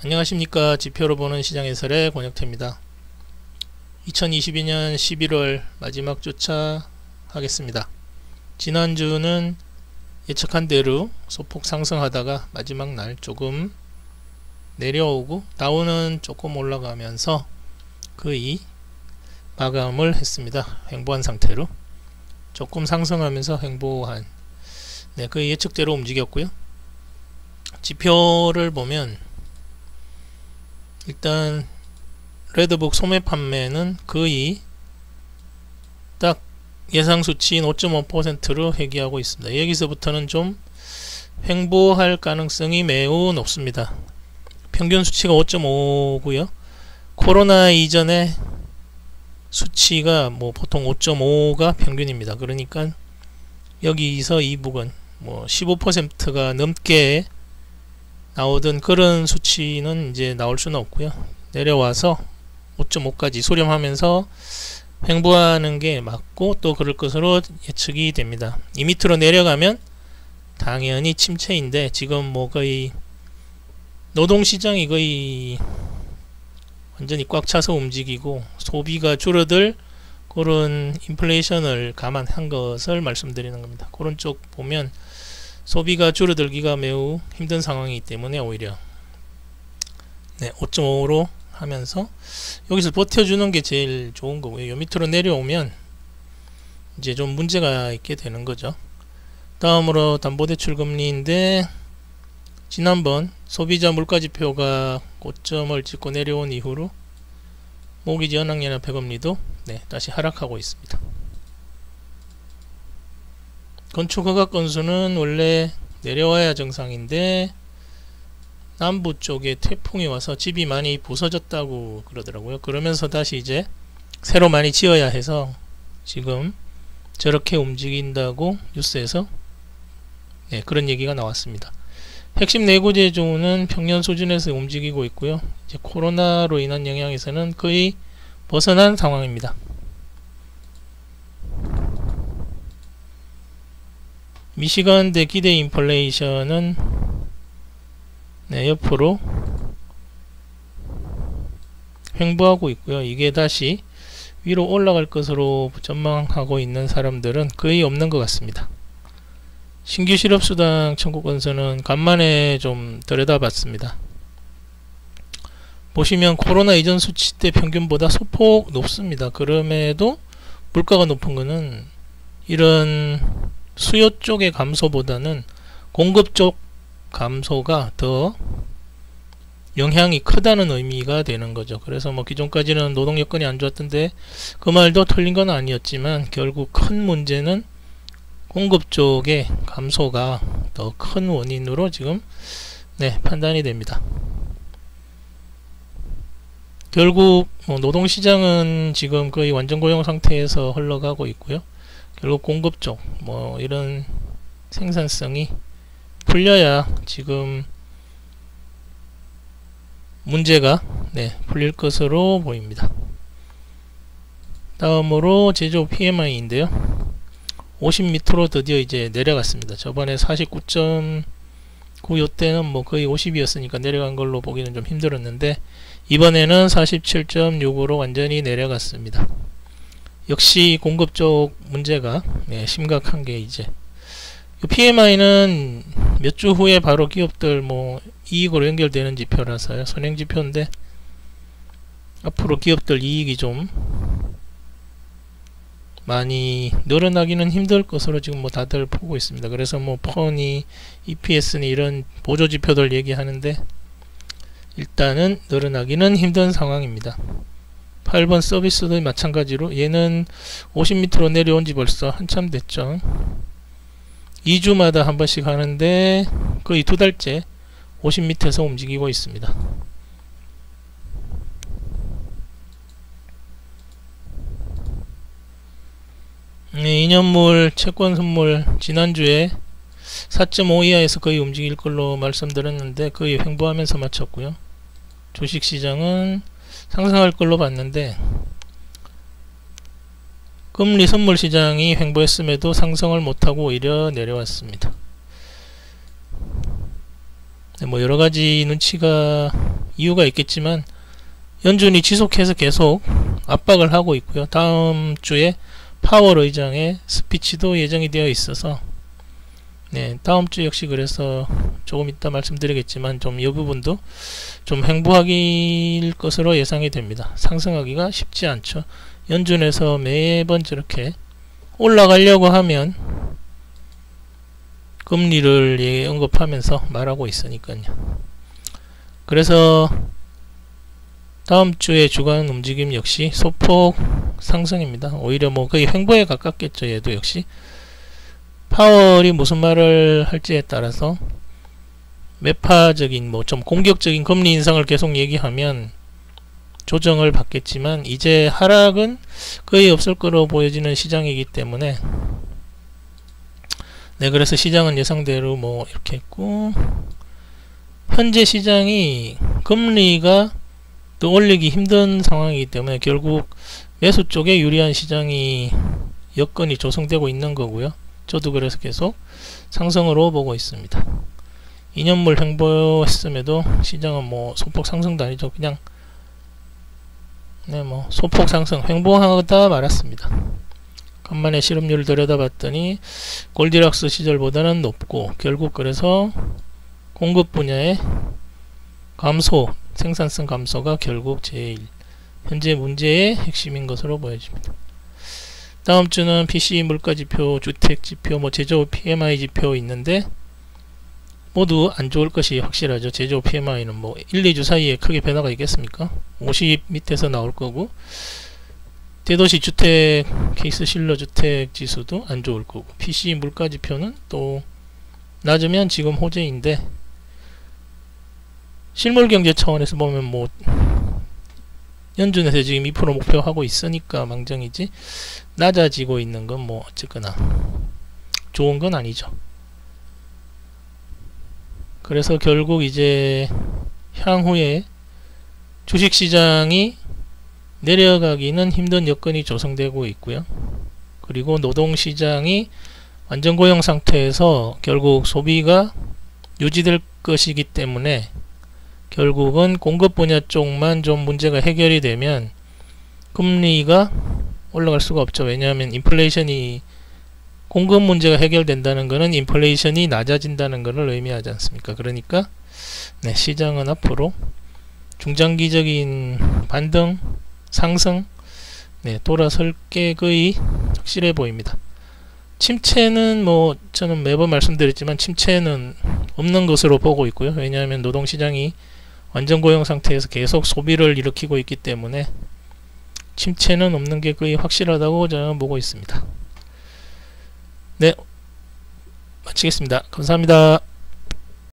안녕하십니까. 지표로 보는 시장 해설의 권혁태입니다. 2022년 11월 마지막 주차 하겠습니다. 지난주는 예측한 대로 소폭 상승하다가 마지막 날 조금 내려오고 다운은 조금 올라가면서 거의 마감을 했습니다. 횡보한 상태로 조금 상승하면서 횡보한, 거의 예측대로 움직였고요. 지표를 보면 일단 레드북 소매 판매는 거의 딱 예상 수치인 5.5%로 회귀하고 있습니다. 여기서부터는 좀 횡보할 가능성이 매우 높습니다. 평균 수치가 5.5고요. 코로나 이전에 수치가 보통 5.5가 평균입니다. 그러니까 여기서 이 부분 15%가 넘게 나오던 그런 수치는 이제 나올 수는 없고요. 내려와서 5.5까지 수렴하면서 횡보하는 게 맞고 또 그럴 것으로 예측이 됩니다. 이 밑으로 내려가면 당연히 침체인데 지금 거의 노동시장이 거의 완전히 꽉 차서 움직이고 소비가 줄어들 그런 인플레이션을 감안한 것을 말씀드리는 겁니다. 그런 쪽 보면 소비가 줄어들기가 매우 힘든 상황이기 때문에 오히려 5.5로 하면서 여기서 버텨주는 게 제일 좋은 거고요. 요 밑으로 내려오면 이제 좀 문제가 있게 되는 거죠. 다음으로 담보대출 금리인데 지난번 소비자 물가지표가 고점을 찍고 내려온 이후로 모기지 연학연합 배금리도 다시 하락하고 있습니다. 건축 허가 건수는 원래 내려와야 정상인데 남부 쪽에 태풍이 와서 집이 많이 부서졌다고 그러더라고요. 그러면서 다시 이제 새로 많이 지어야 해서 지금 저렇게 움직인다고 뉴스에서 그런 얘기가 나왔습니다. 핵심 내구재조는 평년 수준에서 움직이고 있고요. 이제 코로나로 인한 영향에서는 거의 벗어난 상황입니다. 미시간대 기대 인플레이션은 옆으로 횡보하고 있고요. 이게 다시 위로 올라갈 것으로 전망하고 있는 사람들은 거의 없는 것 같습니다. 신규 실업수당 청구 건수는 간만에 좀 들여다봤습니다. 보시면 코로나 이전 수치 때 평균보다 소폭 높습니다. 그럼에도 물가가 높은 거는 이런 수요 쪽의 감소보다는 공급 쪽 감소가 더 영향이 크다는 의미가 되는 거죠. 그래서 기존까지는 노동 여건이 안 좋았던데 그 말도 틀린 건 아니었지만 결국 큰 문제는 공급 쪽의 감소가 더 큰 원인으로 지금 판단이 됩니다. 결국 노동시장은 지금 거의 완전 고용 상태에서 흘러가고 있고요. 결국 공급 쪽 이런 생산성이 풀려야 지금 문제가 풀릴 것으로 보입니다. 다음으로 제조업 PMI인데요. 50 밑으로 드디어 이제 내려갔습니다. 저번에 49.9 요때는 거의 50이었으니까 내려간 걸로 보기는 좀 힘들었는데 이번에는 47.6으로 완전히 내려갔습니다. 역시 공급 쪽 문제가 심각한 게 이제 PMI는 몇 주 후에 바로 기업들 이익으로 연결되는 지표라서요. 선행 지표인데 앞으로 기업들 이익이 좀 많이 늘어나기는 힘들 것으로 지금 다들 보고 있습니다. 그래서 펀이 EPS니 이런 보조 지표들 얘기하는데 일단은 늘어나기는 힘든 상황입니다. 8번 서비스도 마찬가지로 얘는 50 밑으로 내려온 지 벌써 한참 됐죠. 2주마다 한 번씩 하는데 거의 2달째 50 밑에서 움직이고 있습니다.2년물 채권 선물 지난주에 4.5 이하에서 거의 움직일 걸로 말씀드렸는데 거의 횡보하면서 마쳤고요. 주식시장은 상승할 걸로 봤는데 금리 선물 시장이 횡보했음에도 상승을 못하고 오히려 내려왔습니다. 여러가지 눈치가 이유가 있겠지만 연준이 지속해서 계속 압박을 하고 있고요. 다음 주에 파월 의장의 스피치도 예정이 되어 있어서 네, 다음 주 역시 그래서 조금 이따 말씀드리겠지만 좀 이 부분도 좀 행보하기일 것으로 예상이 됩니다. 상승하기가 쉽지 않죠. 연준에서 매번 저렇게 올라가려고 하면 금리를 언급하면서 말하고 있으니까요. 그래서 다음 주에 주간 움직임 역시 소폭 상승입니다. 오히려 뭐 거의 횡보에 가깝겠죠. 얘도 역시 파월이 무슨 말을 할지에 따라서 매파적인 뭐 좀 공격적인 금리 인상을 계속 얘기하면 조정을 받겠지만 이제 하락은 거의 없을 거로 보여지는 시장이기 때문에 네, 그래서 시장은 예상대로 뭐 이렇게 했고, 현재 시장이 금리가 더 올리기 힘든 상황이기 때문에 결국 매수 쪽에 유리한 시장이 여건이 조성되고 있는 거고요. 저도 그래서 계속 상승으로 보고 있습니다. 2년물 횡보했음에도 시장은 뭐 소폭 상승도 아니죠. 그냥 네, 뭐 소폭 상승 횡보하다 말았습니다. 간만에 실업률을 들여다봤더니 골디락스 시절보다는 높고 결국 그래서 공급 분야의 감소, 생산성 감소가 결국 제일 현재 문제의 핵심인 것으로 보여집니다. 다음 주는 PCE 물가지표, 주택지표, 뭐 제조업 PMI 지표 있는데 모두 안 좋을 것이 확실하죠. 제조업 PMI는 뭐 1, 2주 사이에 크게 변화가 있겠습니까? 50 밑에서 나올 거고, 대도시 주택 케이스 실러 주택 지수도 안 좋을 거고, PCE 물가지표는 또 낮으면 지금 호재인데, 실물경제 차원에서 보면 뭐 연준에서 지금 2% 목표하고 있으니까 망정이지, 낮아지고 있는 건 뭐 어쨌거나 좋은 건 아니죠. 그래서 결국 이제 향후에 주식시장이 내려가기는 힘든 여건이 조성되고 있고요. 그리고 노동시장이 완전 고용 상태에서 결국 소비가 유지될 것이기 때문에 결국은 공급 분야 쪽만 좀 문제가 해결이 되면 금리가 올라갈 수가 없죠. 왜냐하면 인플레이션이, 공급 문제가 해결된다는 것은 인플레이션이 낮아진다는 것을 의미하지 않습니까? 그러니까 네, 시장은 앞으로 중장기적인 반등, 상승, 네, 돌아설 게 거의 확실해 보입니다. 침체는 뭐 저는 매번 말씀드렸지만 침체는 없는 것으로 보고 있고요. 왜냐하면 노동시장이 완전 고용 상태에서 계속 소비를 일으키고 있기 때문에 침체는 없는 게 거의 확실하다고 저는 보고 있습니다. 네, 마치겠습니다. 감사합니다.